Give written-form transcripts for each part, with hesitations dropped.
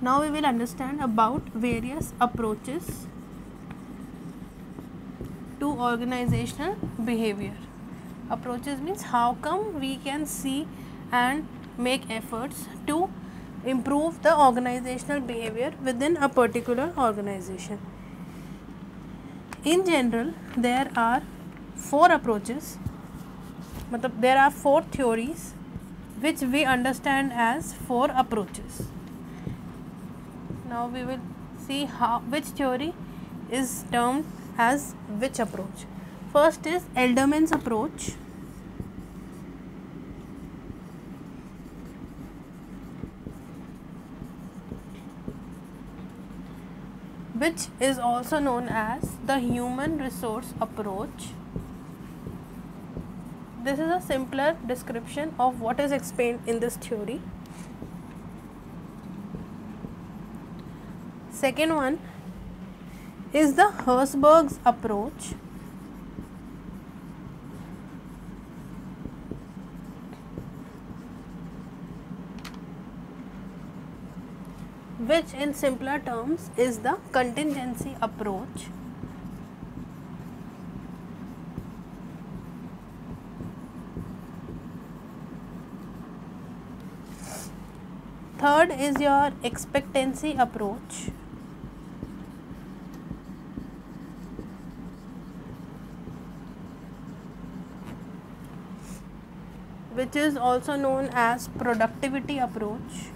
Now we will understand about various approaches to organizational behavior. Approaches means how come we can see and make efforts to improve the organizational behavior within a particular organization. In general, there are four approaches, there are four theories which we understand as four approaches. Now we will see which theory is termed as which approach. First is Edelman's approach, which is also known as the human resource approach. This is a simpler description of what is explained in this theory. Second one is the Herzberg's approach, which in simpler terms is the contingency approach. Third is your expectancy approach, which is also known as productivity approach.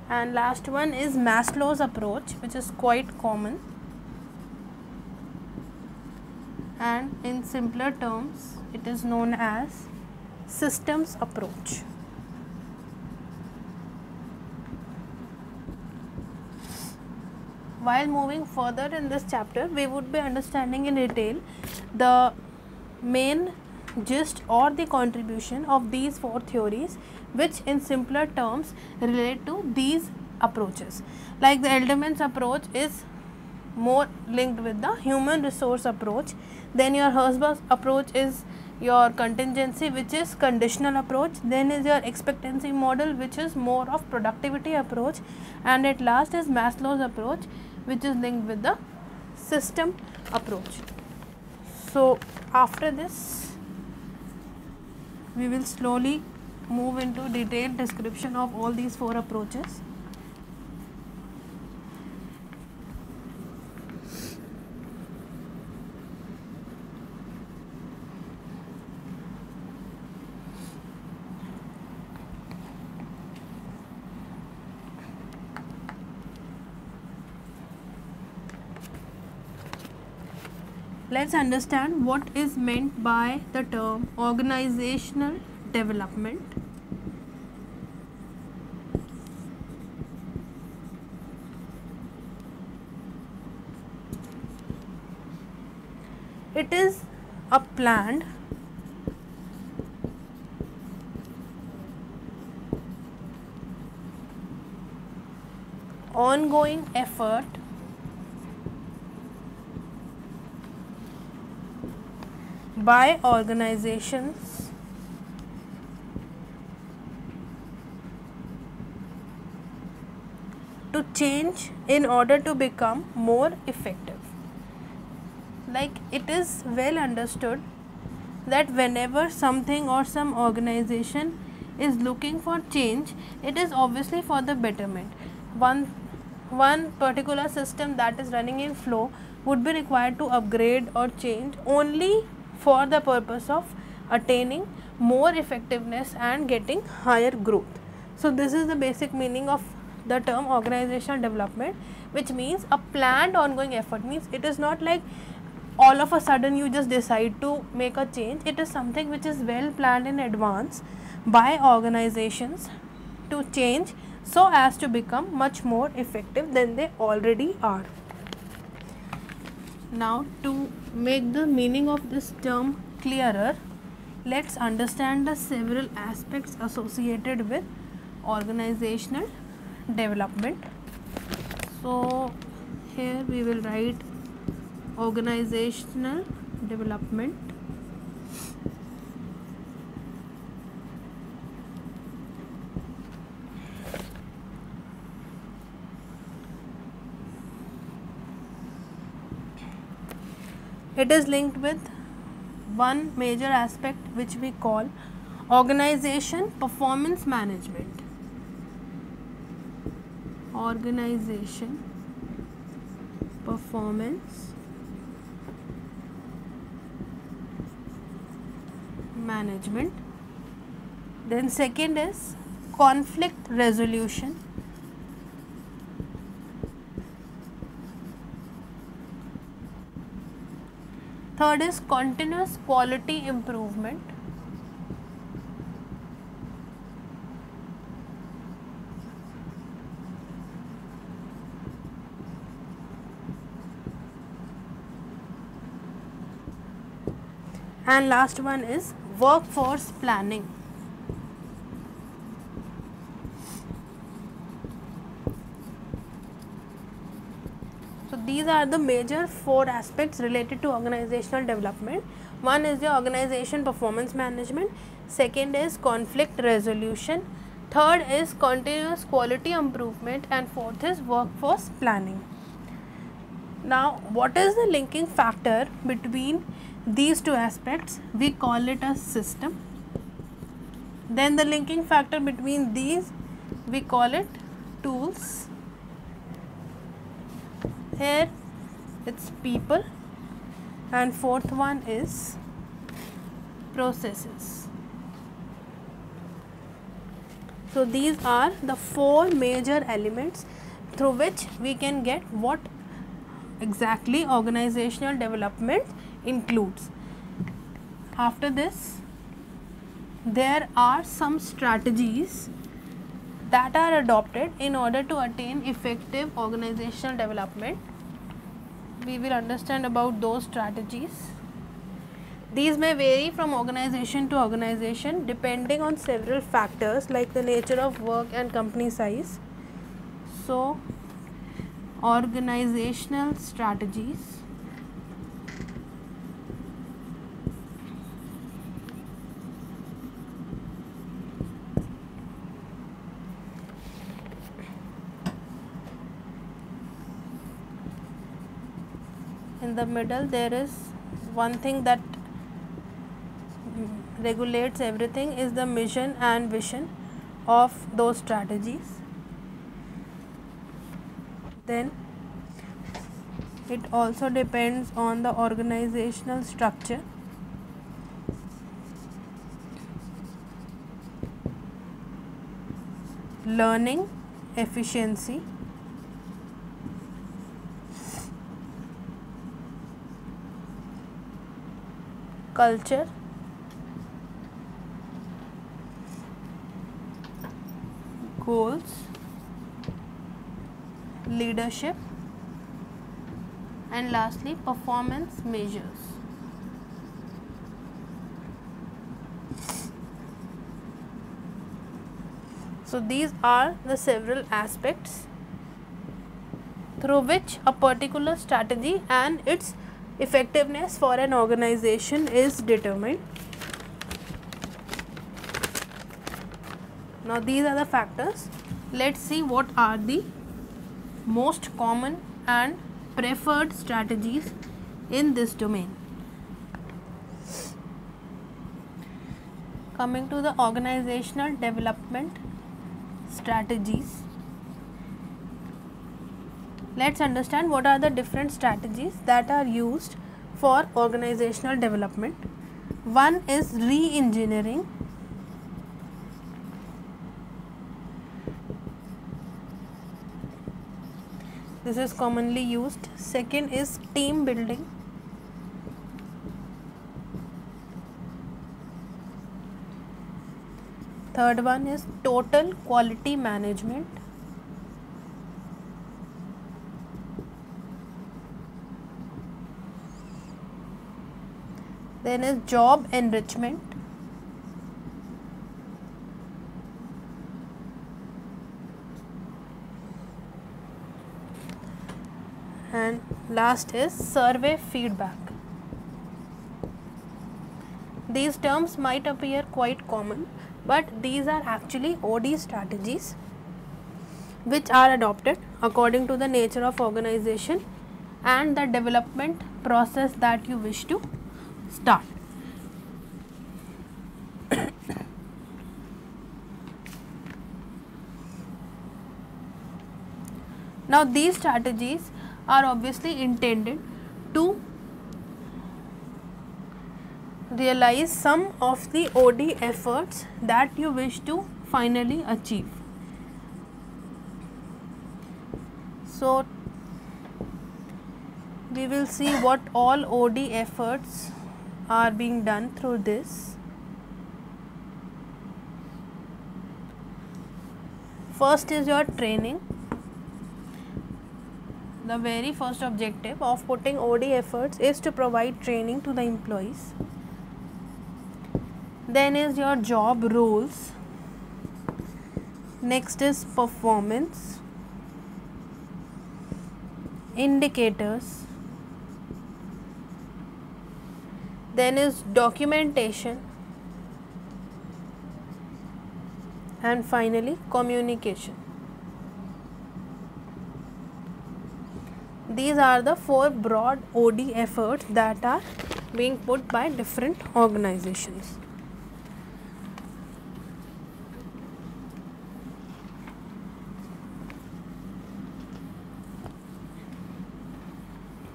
And last one is Maslow's approach, which is quite common, and in simpler terms it is known as systems approach. While moving further in this chapter, we would be understanding in detail the main gist or the contribution of these four theories, which in simpler terms relate to these approaches. Like the Edelman's approach is more linked with the human resource approach. Then your Herzberg's approach is your contingency, which is conditional approach. Then is your expectancy model, which is more of productivity approach. And at last is Maslow's approach, which is linked with the system approach. So after this, we will slowly move into detailed description of all these four approaches. Let's understand what is meant by the term organizational development. It is a planned, ongoing effort by organizations to change in order to become more effective. Like, it is well understood that whenever something or some organization is looking for change, it is obviously for the betterment. One particular system that is running in flow would be required to upgrade or change only for the purpose of attaining more effectiveness and getting higher growth. So this is the basic meaning of the term organizational development, which means a planned ongoing effort. Means it is not like all of a sudden you just decide to make a change. It is something which is well planned in advance by organizations to change so as to become much more effective than they already are. Now, to make the meaning of this term clearer, let's understand the several aspects associated with organizational development. So here we will write organizational development. It is linked with one major aspect which we call organization performance management. Organization performance management. Then second is conflict resolution. Third is continuous quality improvement. And last one is workforce planning. So these are the major 4 aspects related to organizational development. One is the organization performance management, second is conflict resolution, third is continuous quality improvement, and fourth is workforce planning. Now, what is the linking factor between these 2 aspects? We call it a system. Then the linking factor between these, we call it tools. Here it's people, and fourth one is processes. So these are the 4 major elements through which we can get what exactly organizational development includes. After this, there are some strategies that are adopted in order to attain effective organizational development. We will understand about those strategies. These may vary from organization to organization depending on several factors like the nature of work and company size. So, organizational strategies. In the middle there is one thing that regulates everything is the mission and vision of those strategies. Then it also depends on the organizational structure. Learning efficiency. Culture. Goals. Leadership, and lastly performance measures. So these are the several aspects through which a particular strategy and its effectiveness for an organization is determined. Now these are the factors. Let's see what are the most common and preferred strategies in this domain. Coming to the organizational development strategies, let's understand what are the different strategies that are used for organizational development. One is re-engineering. This is commonly used. Second is team building. Third one is total quality management. Then is job enrichment. And last is survey feedback. These terms might appear quite common, but these are actually OD strategies which are adopted according to the nature of organization and the development process that you wish to start. Now, these strategies are obviously intended to realize some of the OD efforts that you wish to finally achieve. So, we will see what all OD efforts are being done through this. First is your training. The very first objective of putting OD efforts is to provide training to the employees. Then is your job roles. Next is performance, indicators. Then is documentation, and finally communication. These are the 4 broad OD efforts that are being put by different organizations.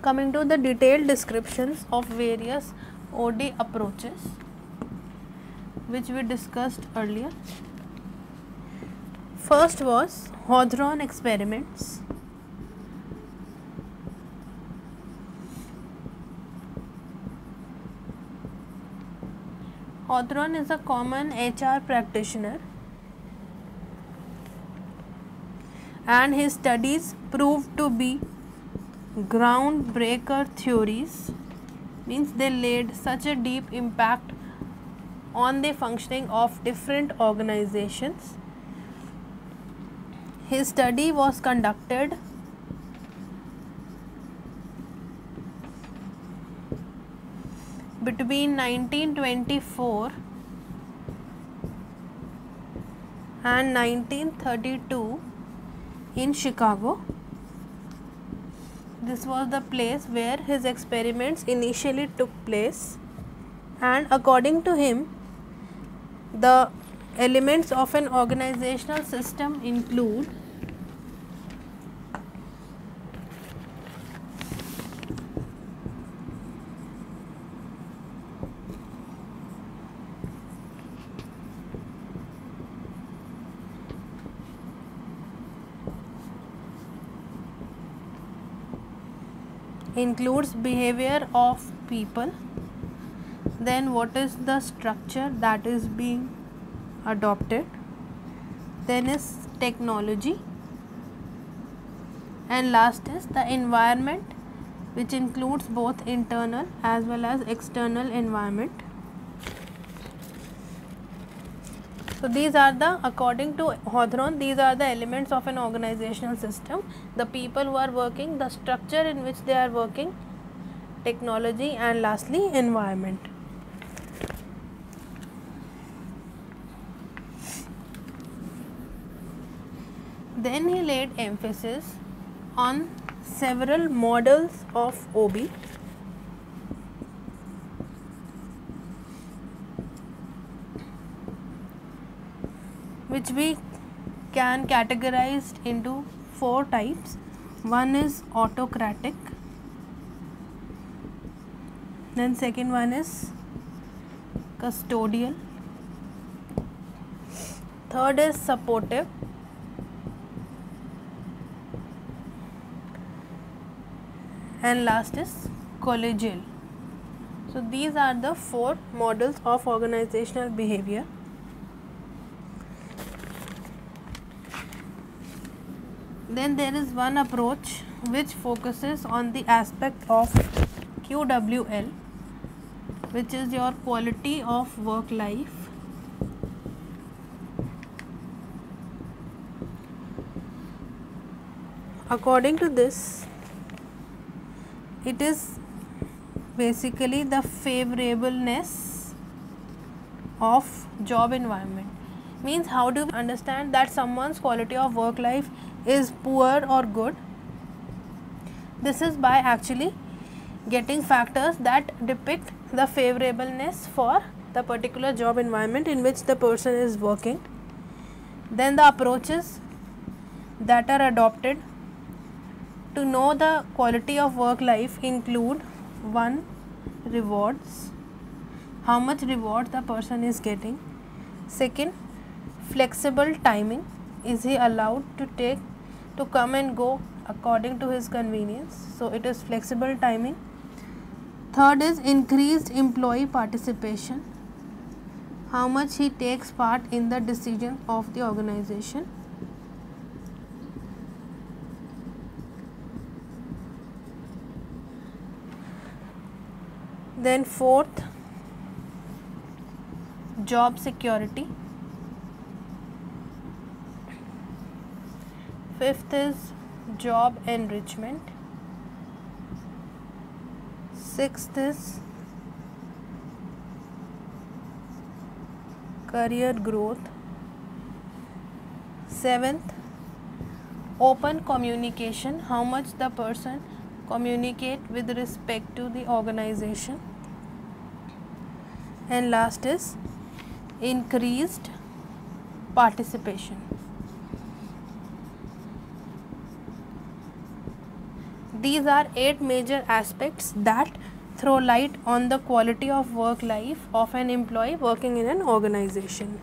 Coming to the detailed descriptions of various OD approaches which we discussed earlier. First was Hadron experiments. Hadron is a common HR practitioner and his studies proved to be groundbreaker theories, means they laid such a deep impact on the functioning of different organizations. His study was conducted between 1924 and 1932 in Chicago. This was the place where his experiments initially took place, and according to him, the elements of an organizational system include behavior of people, then what is the structure that is being adopted, then is technology, and last is the environment, which includes both internal as well as external environment. So, these are the, according to Hadron, these are the elements of an organizational system: the people who are working, the structure in which they are working, technology, and lastly environment. Then he laid emphasis on several models of OB. Which we can categorize into 4 types. One is autocratic, then second one is custodial, third is supportive, and last is collegial. So, these are the 4 models of organizational behavior. Then there is one approach which focuses on the aspect of QWL, which is your quality of work life. According to this, it is basically the favorableness of job environment. Means how do we understand that someone's quality of work life is poor or good? This is by actually getting factors that depict the favorableness for the particular job environment in which the person is working. Then the approaches that are adopted to know the quality of work life include: 1. Rewards, how much reward the person is getting. 2. Flexible timing, is he allowed to come and go according to his convenience, so it is flexible timing. 3rd is increased employee participation, how much he takes part in the decision of the organization. Then 4th, job security. 5th is job enrichment. 6th is career growth. 7th, open communication, how much the person communicate with respect to the organization. And last is increased participation. These are 8 major aspects that throw light on the quality of work life of an employee working in an organization.